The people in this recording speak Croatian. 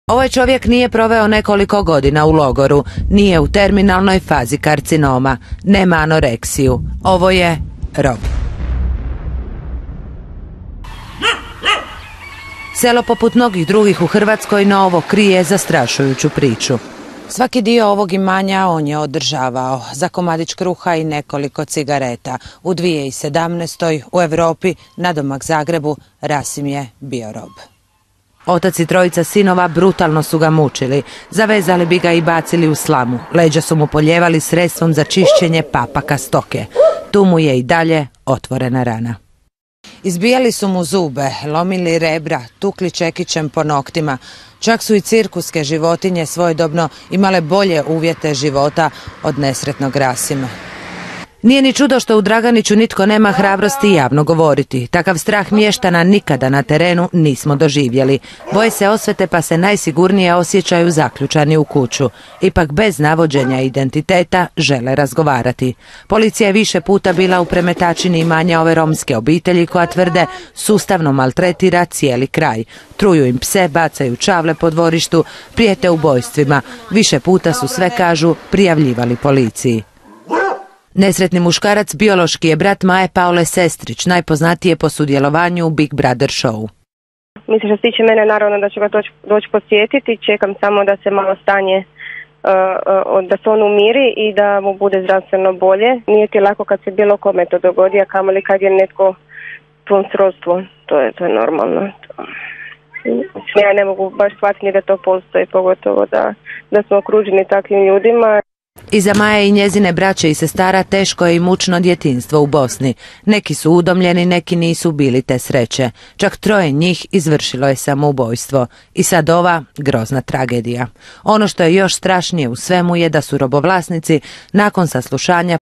Ovaj čovjek nije proveo nekoliko godina u logoru, nije u terminalnoj fazi karcinoma, nema anoreksiju. Ovo je rob. Selo poput mnogih drugih u Hrvatskoj na ovo krije zastrašujuću priču. Svaki dio ovog imanja on je održavao za komadić kruha i nekoliko cigareta. U 2017. u Europi, nadomak Zagrebu, Rasim je bio rob. Otac i trojica sinova brutalno su ga mučili. Zavezali bi ga i bacili u slamu. Leđa su mu poljevali sredstvom za čišćenje papaka stoke. Tu mu je i dalje otvorena rana. Izbijali su mu zube, lomili rebra, tukli čekićem po noktima. Čak su i cirkuske životinje svojedobno imale bolje uvjete života od nesretnog Rasima. Nije ni čudo što u Draganiću nitko nema hrabrosti javno govoriti. Takav strah mještana nikada na terenu nismo doživjeli. Boje se osvete pa se najsigurnije osjećaju zaključani u kuću. Ipak bez navođenja identiteta žele razgovarati. Policija je više puta bila u premetačini imanja ove romske obitelji koja tvrde sustavno maltretira cijeli kraj. Truju im pse, bacaju čavle po dvorištu, prijete ubojstvima. Više puta su sve, kažu, prijavljivali policiji. Nesretni muškarac biološki je brat Maje Paule Sestrić, najpoznatije po sudjelovanju u Big Brother showu. Mislim, što se tiče mene, naravno da ću ga doći posjetiti, čekam samo da se malo stanje, da se on umiri i da mu bude zdravstveno bolje. Nije ti lako kad se bilo kome to dogodi, a kamoli kad je netko tvojom srodstvu, to je normalno. Ja ne mogu baš shvatiti da to postoji, pogotovo da smo okruženi takvim ljudima. Iza Maje i njezine braće i sestara teško je i mučno djetinjstvo u Bosni. Neki su udomljeni, neki nisu bili te sreće. Čak 3 njih izvršilo je samoubojstvo. I sad ova grozna tragedija. Ono što je još strašnije u svemu je da su robovlasnici nakon saslušanja